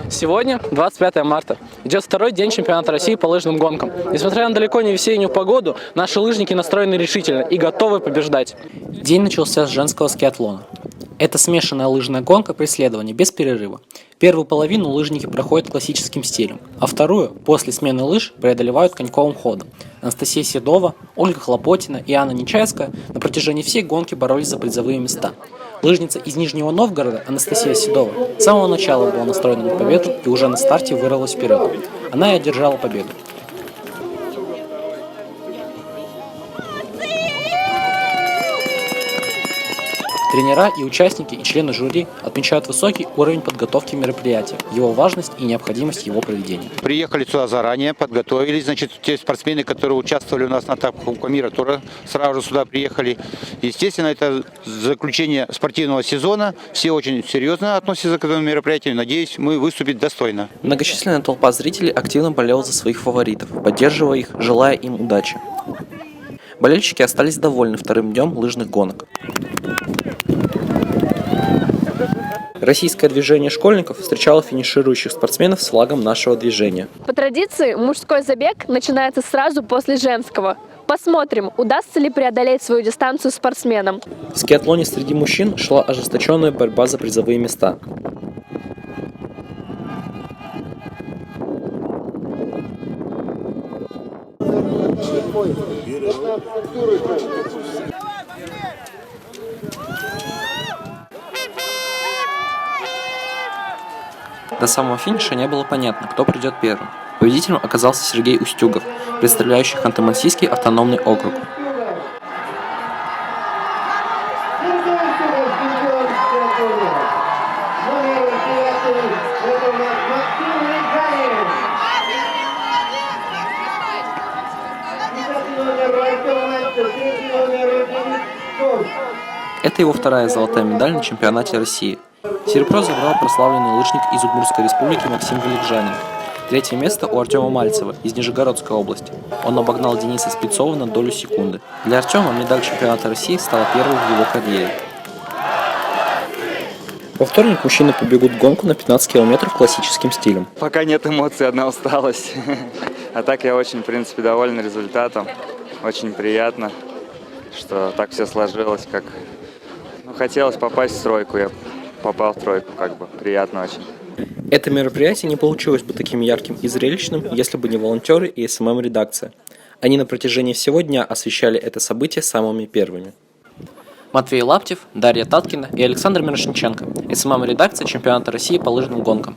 Сегодня 25 марта. Идет второй день чемпионата России по лыжным гонкам. Несмотря на далеко не весеннюю погоду, наши лыжники настроены решительно и готовы побеждать. День начался с женского скиатлона. Это смешанная лыжная гонка преследования без перерыва. Первую половину лыжники проходят классическим стилем, а вторую, после смены лыж, преодолевают коньковым ходом. Анастасия Седова, Ольга Хлопотина и Анна Нечаевская на протяжении всей гонки боролись за призовые места. Лыжница из Нижнего Новгорода Анастасия Седова с самого начала была настроена на победу и уже на старте вырвалась вперед. Она и одержала победу. Тренера и участники и члены жюри отмечают высокий уровень подготовки мероприятия, его важность и необходимость его проведения. Приехали сюда заранее, подготовились. Значит, те спортсмены, которые участвовали у нас на этапе Кубка мира, тоже сразу же сюда приехали. Естественно, это заключение спортивного сезона. Все очень серьезно относятся к этому мероприятию. Надеюсь, мы выступим достойно. Многочисленная толпа зрителей активно болела за своих фаворитов, поддерживая их, желая им удачи. Болельщики остались довольны вторым днем лыжных гонок. Российское движение школьников встречало финиширующих спортсменов с флагом нашего движения. По традиции, мужской забег начинается сразу после женского. Посмотрим, удастся ли преодолеть свою дистанцию спортсменам. В скиатлоне среди мужчин шла ожесточенная борьба за призовые места. До самого финиша не было понятно, кто придет первым. Победителем оказался Сергей Устюгов, представляющий Ханты-Мансийский автономный округ. Это его вторая золотая медаль на чемпионате России. Серебро забрал прославленный лыжник из Удмуртской республики Максим Великжанин. Третье место у Артема Мальцева из Нижегородской области. Он обогнал Дениса Спецова на долю секунды. Для Артема медаль чемпионата России стала первой в его карьере. Во вторник мужчины побегут гонку на 15 километров классическим стилем. Пока нет эмоций, одна усталость. А так я очень, в принципе, доволен результатом. Очень приятно, что так все сложилось, как хотелось попасть в тройку. Я попал в тройку, приятно очень. Это мероприятие не получилось бы таким ярким и зрелищным, если бы не волонтеры и СММ-редакция. Они на протяжении всего дня освещали это событие самыми первыми. Матвей Лаптев, Дарья Таткина и Александр Мирошниченко. СММ-редакция чемпионата России по лыжным гонкам.